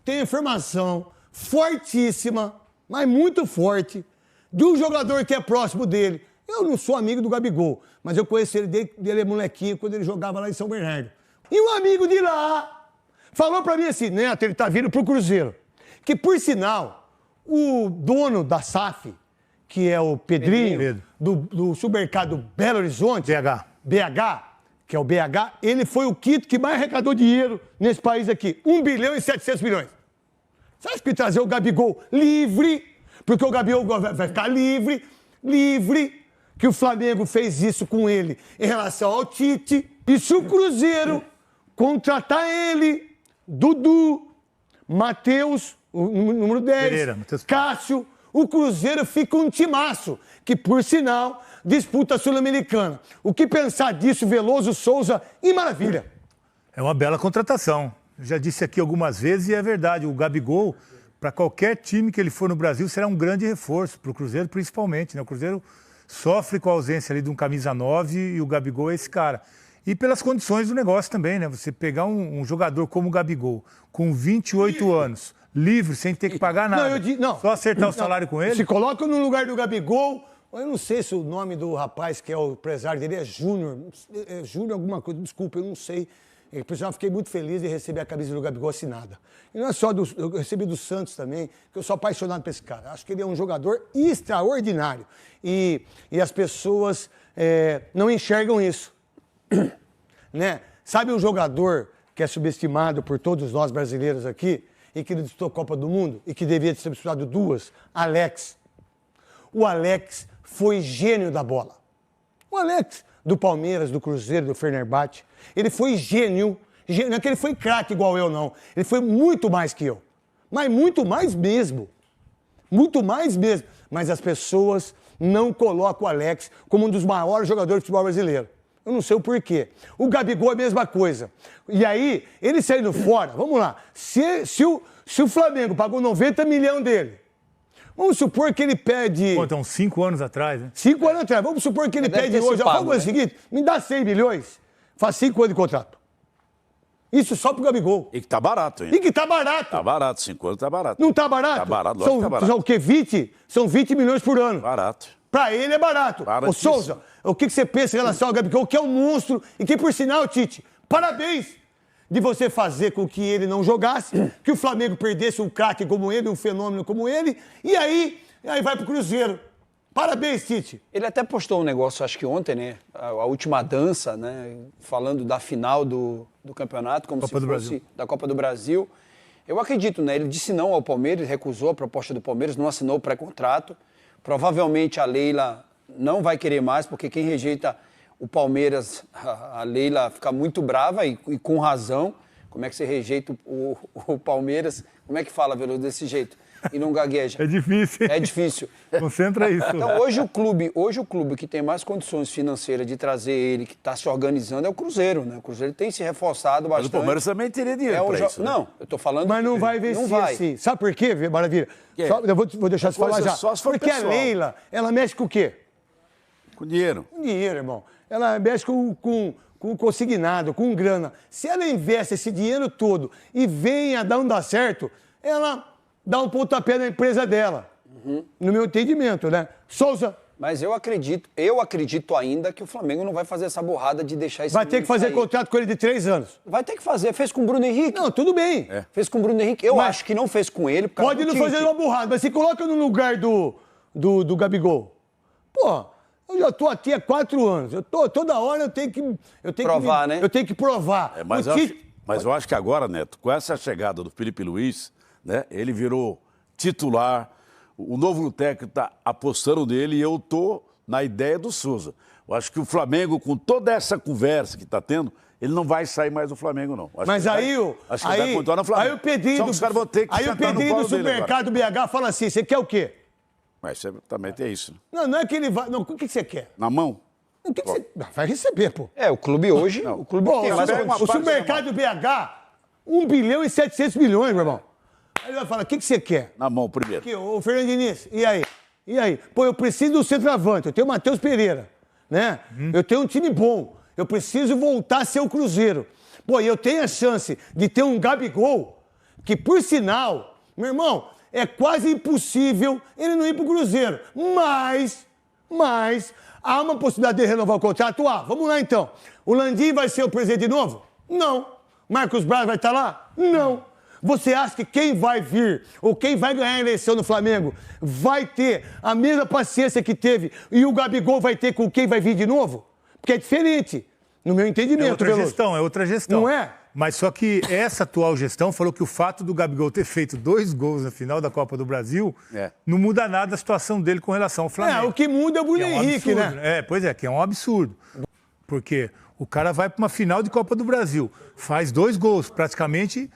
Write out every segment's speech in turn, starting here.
tenho informação fortíssima, mas muito forte, de um jogador que é próximo dele. Eu não sou amigo do Gabigol, mas eu conheço ele dele é molequinho, quando ele jogava lá em São Bernardo. E um amigo de lá falou pra mim assim, Neto, ele tá vindo pro Cruzeiro. Que, por sinal, o dono da SAF, que é o Pedrinho, do supermercado Belo Horizonte, BH, que é o BH, ele foi o quinto que mais arrecadou dinheiro nesse país aqui. 1 bilhão e 700 milhões. Você acha que trazer o Gabigol livre, porque o Gabigol vai ficar livre, que o Flamengo fez isso com ele em relação ao Tite, e se o Cruzeiro contratar ele, Dudu, Matheus, o número 10, Pereira, Cássio, o Cruzeiro fica um timaço, que, por sinal, disputa a Sul-Americana. O que pensar disso, Veloso, Souza e Maravilha? É uma bela contratação. Eu já disse aqui algumas vezes e é verdade. O Gabigol, para qualquer time que ele for no Brasil, será um grande reforço, para o Cruzeiro principalmente, né? O Cruzeiro sofre com a ausência ali de um camisa 9 e o Gabigol é esse cara. E pelas condições do negócio também, né? Você pegar um jogador como o Gabigol, com 28 anos, livre, sem ter que pagar nada, só acertar o salário com ele. Se coloca no lugar do Gabigol, eu não sei se o nome do rapaz que é o empresário dele é Júnior, Júnior alguma coisa, desculpa, eu não sei. Por isso, eu fiquei muito feliz de receber a camisa do Gabigol assinada. E não é só eu recebi do Santos também, que eu sou apaixonado por esse cara. Acho que ele é um jogador extraordinário. E as pessoas não enxergam isso. Né? Sabe um jogador que é subestimado por todos nós brasileiros aqui e que disputou a Copa do Mundo e que devia ter disputado 2? Alex. O Alex foi gênio da bola. O Alex, do Palmeiras, do Cruzeiro, do Fenerbahçe, ele foi gênio. Não é que ele foi craque igual eu, não. Ele foi muito mais que eu. Mas muito mais mesmo. Muito mais mesmo. Mas as pessoas não colocam o Alex como um dos maiores jogadores de futebol brasileiro. Eu não sei o porquê. O Gabigol é a mesma coisa. E aí, ele saindo fora, vamos lá. Se o Flamengo pagou 90 milhões dele, vamos supor que ele pede... Pô, então 5 anos atrás, né? 5 anos atrás. Vamos supor que ele pede hoje. Vamos fazer o seguinte, me dá 100 milhões, faz 5 anos de contrato. Isso só pro Gabigol. E que tá barato, hein? E que tá barato. Tá barato, 5 anos tá barato. Não tá barato? Tá barato, lógico que tá barato. São o quê? 20? São 20 milhões por ano. Barato. Pra ele é barato. Ô Souza, o que você pensa em relação ao Gabigol, que é um monstro e que, por sinal, Tite, parabéns de você fazer com que ele não jogasse, que o Flamengo perdesse um craque como ele, um fenômeno como ele, e aí vai pro Cruzeiro. Parabéns, Tite. Ele até postou um negócio, acho que ontem, né? A última dança, né? Falando da final do campeonato, como se fosse da Copa do Brasil. Eu acredito, né? Ele disse não ao Palmeiras, recusou a proposta do Palmeiras, não assinou o pré-contrato. Provavelmente a Leila não vai querer mais, porque quem rejeita o Palmeiras, a Leila fica muito brava e com razão. Como é que você rejeita o Palmeiras? Como é que fala, Veloso, desse jeito? E não gagueja. É difícil. É difícil. Concentra isso. Então, hoje o clube que tem mais condições financeiras de trazer ele, que está se organizando, é o Cruzeiro, né? O Cruzeiro tem se reforçado bastante. Mas o Palmeiras também teria dinheiro pra isso, né? Não, eu tô falando... Mas não vai vestir assim. Sabe por quê, Maravilha? Eu vou deixar você falar já. Porque a Leila, ela mexe com o quê? Com dinheiro. Com dinheiro, irmão. Ela mexe com consignado, com grana. Se ela investe esse dinheiro todo e venha não dar certo, ela dá um pontapé na empresa dela. No meu entendimento, né? Souza. Mas eu acredito ainda que o Flamengo não vai fazer essa borrada de deixar esse Vai ter que fazer contrato com ele de 3 anos. Vai ter que fazer. Fez com o Bruno Henrique. Não, tudo bem. Fez com o Bruno Henrique. Eu acho que não fez com ele. Pode não fazer uma borrada, mas se coloca no lugar do Gabigol. Pô, eu já tô aqui há 4 anos. Toda hora eu tenho que provar, né? Eu tenho que provar. Mas eu acho que agora, Neto, com essa chegada do Felipe Luiz, né, ele virou titular. O novo técnico está apostando nele e eu estou na ideia do Souza. Eu acho que o Flamengo, com toda essa conversa que está tendo, ele não vai sair mais do Flamengo, não. Mas aí vai continuar no Flamengo. Aí o Pedrinho do supermercado BH fala assim, você quer o quê? Mas você também tem isso. Não é que ele vai... Não, o que você quer? Na mão? O que você... Vai receber, pô. O clube hoje... Não. O clube tem mais... O supermercado BH, 1 bilhão e 700 milhões, meu irmão. Aí ele vai falar, o que você quer? Na mão primeiro. Aqui, ô Fernando Diniz, e aí? Pô, eu preciso do centroavante, eu tenho o Matheus Pereira, né? Eu tenho um time bom, eu preciso voltar a ser o Cruzeiro. Pô, e eu tenho a chance de ter um Gabigol Que, por sinal, meu irmão, é quase impossível ele não ir pro Cruzeiro. Mas, há uma possibilidade de renovar o contrato? Vamos lá então. O Landim vai ser o presidente de novo? Não. Marcos Braz vai estar lá? Não. Você acha que quem vai vir, ou quem vai ganhar a eleição no Flamengo, vai ter a mesma paciência que teve e o Gabigol vai ter com quem vai vir de novo? Porque é diferente, no meu entendimento. É outra gestão. Não é? Mas só que essa atual gestão falou que o fato do Gabigol ter feito 2 gols na final da Copa do Brasil não muda nada a situação dele com relação ao Flamengo. O que muda é o Bruno Henrique, absurdo, né? Pois é, que é um absurdo. Porque o cara vai para uma final de Copa do Brasil, faz 2 gols, praticamente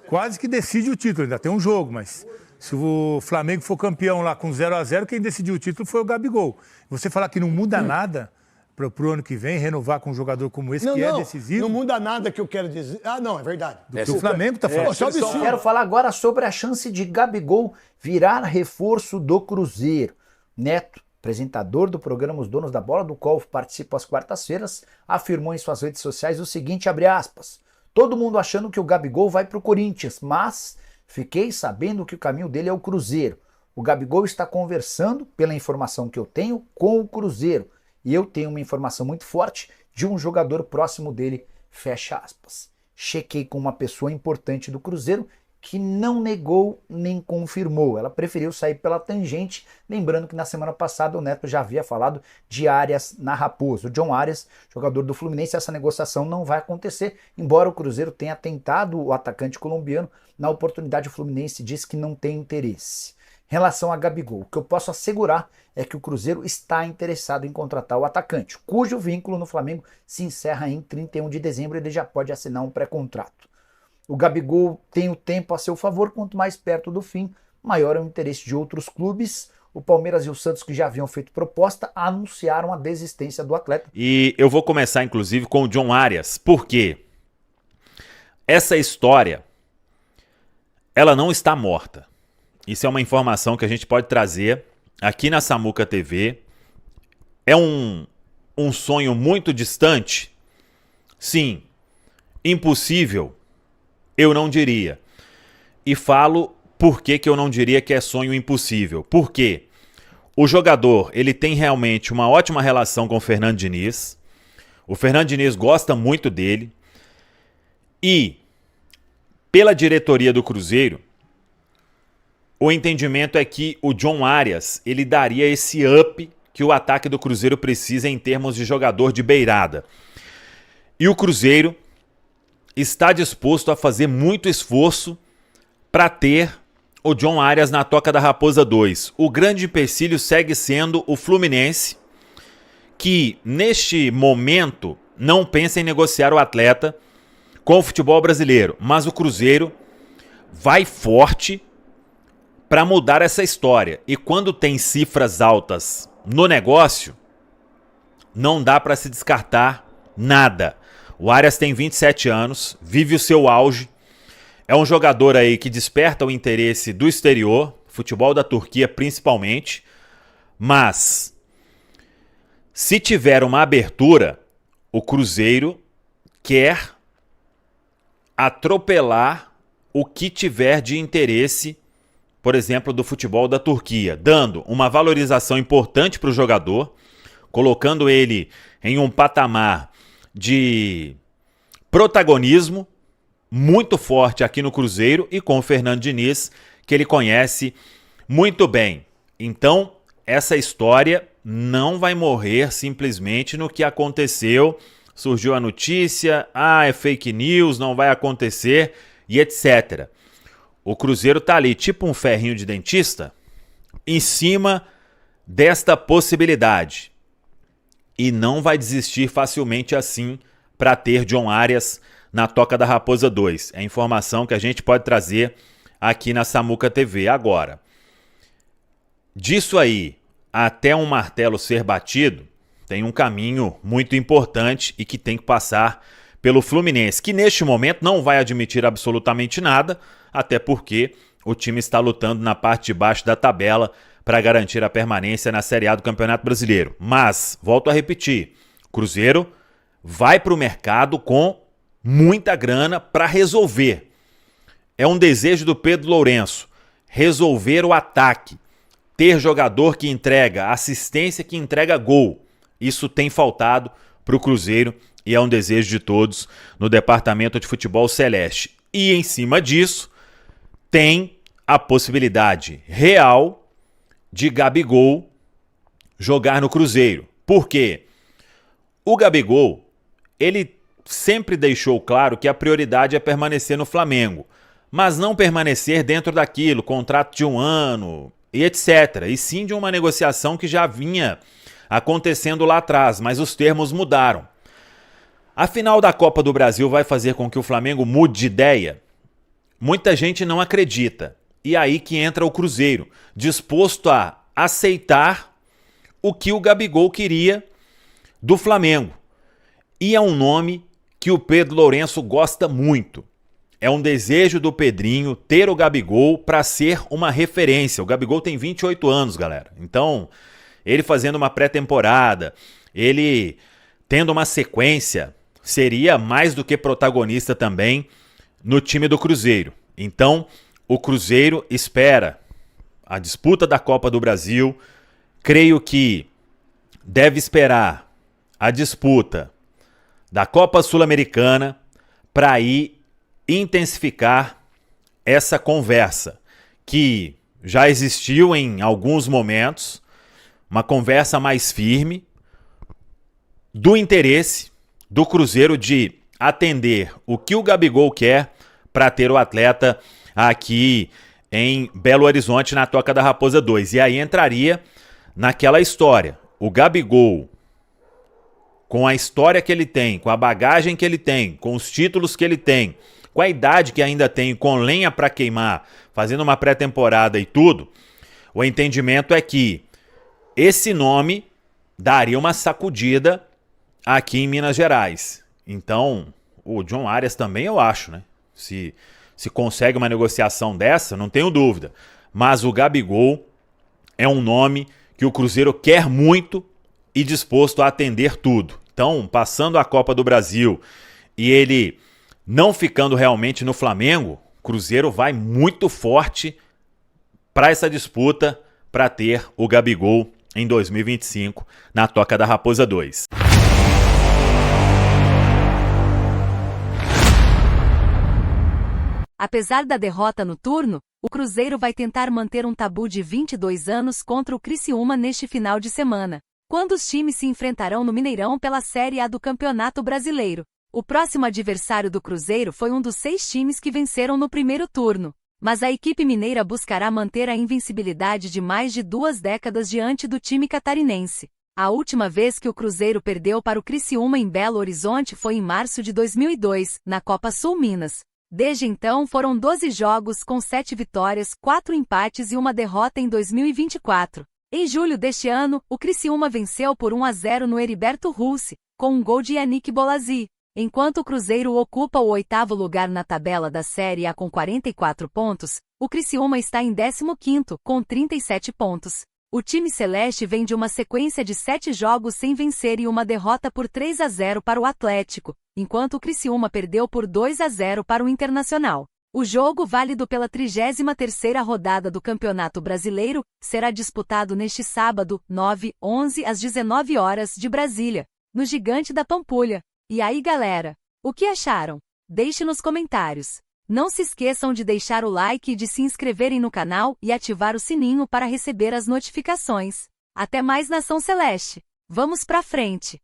quase que decide o título. Ainda tem um jogo, mas se o Flamengo for campeão lá com 0-0, quem decidiu o título foi o Gabigol. Você falar que não muda nada pro ano que vem, renovar com um jogador como esse, é decisivo. Não muda nada que eu quero dizer. Não, é verdade. Do que o Flamengo tá falando. Eu quero falar agora sobre a chance de Gabigol virar reforço do Cruzeiro. Neto, apresentador do programa Os Donos da Bola, do qual participo às quartas-feiras, afirmou em suas redes sociais o seguinte, abre aspas, todo mundo achando que o Gabigol vai pro Corinthians, mas fiquei sabendo que o caminho dele é o Cruzeiro. O Gabigol está conversando, pela informação que eu tenho, com o Cruzeiro. E eu tenho uma informação muito forte de um jogador próximo dele, fecha aspas. Chequei com uma pessoa importante do Cruzeiro que não negou nem confirmou. Ela preferiu sair pela tangente, lembrando que na semana passada o Neto já havia falado de Arias na Raposa. O John Arias, jogador do Fluminense, essa negociação não vai acontecer, embora o Cruzeiro tenha tentado o atacante colombiano, na oportunidade o Fluminense diz que não tem interesse. Em relação a Gabigol, o que eu posso assegurar é que o Cruzeiro está interessado em contratar o atacante, cujo vínculo no Flamengo se encerra em 31 de dezembro e ele já pode assinar um pré-contrato. O Gabigol tem o tempo a seu favor, quanto mais perto do fim, maior é o interesse de outros clubes. O Palmeiras e o Santos, que já haviam feito proposta, anunciaram a desistência do atleta. E eu vou começar, inclusive, com o John Arias, porque essa história, ela não está morta. Isso é uma informação que a gente pode trazer aqui na Samuca TV. É um sonho muito distante? Sim. Impossível? Eu não diria. E falo por que eu não diria que é sonho impossível. Porque o jogador, ele tem realmente uma ótima relação com o Fernando Diniz. O Fernando Diniz gosta muito dele. E, pela diretoria do Cruzeiro, o entendimento é que o John Arias, ele daria esse up que o ataque do Cruzeiro precisa em termos de jogador de beirada. E o Cruzeiro está disposto a fazer muito esforço para ter o John Arias na Toca da Raposa 2. O grande empecilho segue sendo o Fluminense, que neste momento não pensa em negociar o atleta com o futebol brasileiro, mas o Cruzeiro vai forte para mudar essa história. E quando tem cifras altas no negócio, não dá para se descartar nada. O Arias tem 27 anos, vive o seu auge, é um jogador aí que desperta o interesse do exterior, futebol da Turquia principalmente, mas se tiver uma abertura, o Cruzeiro quer atropelar o que tiver de interesse, por exemplo, do futebol da Turquia, dando uma valorização importante para o jogador, colocando ele em um patamar de protagonismo muito forte aqui no Cruzeiro e com o Fernando Diniz, que ele conhece muito bem. Então, essa história não vai morrer simplesmente no que aconteceu. Surgiu a notícia, é fake news, não vai acontecer e etc. O Cruzeiro tá ali, tipo um ferrinho de dentista, em cima desta possibilidade. E não vai desistir facilmente assim para ter John Arias na Toca da Raposa 2. É informação que a gente pode trazer aqui na Samuca TV. Agora, disso aí até um martelo ser batido, tem um caminho muito importante e que tem que passar pelo Fluminense, que neste momento não vai admitir absolutamente nada, até porque o time está lutando na parte de baixo da tabela para garantir a permanência na Série A do Campeonato Brasileiro. Mas, volto a repetir, o Cruzeiro vai para o mercado com muita grana para resolver. é um desejo do Pedro Lourenço resolver o ataque, ter jogador que entrega assistência, que entrega gol. Isso tem faltado para o Cruzeiro e é um desejo de todos no departamento de futebol celeste. E em cima disso, tem a possibilidade real de Gabigol jogar no Cruzeiro. Por quê? O Gabigol, ele sempre deixou claro que a prioridade é permanecer no Flamengo, mas não permanecer dentro daquilo, contrato de 1 ano e etc. E sim de uma negociação que já vinha acontecendo lá atrás, mas os termos mudaram. A final da Copa do Brasil vai fazer com que o Flamengo mude de ideia? Muita gente não acredita. E aí que entra o Cruzeiro, disposto a aceitar o que o Gabigol queria do Flamengo. E é um nome que o Pedro Lourenço gosta muito. É um desejo do Pedrinho ter o Gabigol para ser uma referência. O Gabigol tem 28 anos, galera. Então, ele fazendo uma pré-temporada, ele tendo uma sequência, seria mais do que protagonista também no time do Cruzeiro. Então, o Cruzeiro espera a disputa da Copa do Brasil. Creio que deve esperar a disputa da Copa Sul-Americana para aí intensificar essa conversa que já existiu em alguns momentos, uma conversa mais firme do interesse do Cruzeiro de atender o que o Gabigol quer para ter o atleta aqui em Belo Horizonte na Toca da Raposa 2. E aí entraria naquela história, o Gabigol, com a história que ele tem, com a bagagem que ele tem, com os títulos que ele tem, com a idade que ainda tem, com lenha para queimar, fazendo uma pré-temporada e tudo, o entendimento é que esse nome daria uma sacudida aqui em Minas Gerais. Então, o John Arias também, eu acho, né? Se consegue uma negociação dessa, não tenho dúvida. Mas o Gabigol é um nome que o Cruzeiro quer muito e disposto a atender tudo. Então, passando a Copa do Brasil e ele não ficando realmente no Flamengo, o Cruzeiro vai muito forte para essa disputa para ter o Gabigol em 2025 na Toca da Raposa 2. Apesar da derrota no turno, o Cruzeiro vai tentar manter um tabu de 22 anos contra o Criciúma neste final de semana, quando os times se enfrentarão no Mineirão pela Série A do Campeonato Brasileiro. O próximo adversário do Cruzeiro foi um dos 6 times que venceram no primeiro turno, mas a equipe mineira buscará manter a invencibilidade de mais de 2 décadas diante do time catarinense. A última vez que o Cruzeiro perdeu para o Criciúma em Belo Horizonte foi em março de 2002, na Copa Sul Minas. Desde então foram 12 jogos com 7 vitórias, 4 empates e 1 derrota em 2024. Em julho deste ano, o Criciúma venceu por 1-0 no Heriberto Russi, com um gol de Yannick Bolazi. Enquanto o Cruzeiro ocupa o 8º lugar na tabela da Série A com 44 pontos, o Criciúma está em 15º, com 37 pontos. O time celeste vem de uma sequência de 7 jogos sem vencer e 1 derrota por 3-0 para o Atlético, enquanto o Criciúma perdeu por 2-0 para o Internacional. O jogo, válido pela 33ª rodada do Campeonato Brasileiro, será disputado neste sábado, 9/11 às 19 horas de Brasília, no Gigante da Pampulha. E aí, galera, o que acharam? Deixe nos comentários. Não se esqueçam de deixar o like e de se inscreverem no canal e ativar o sininho para receber as notificações. Até mais, Nação Celeste! Vamos pra frente!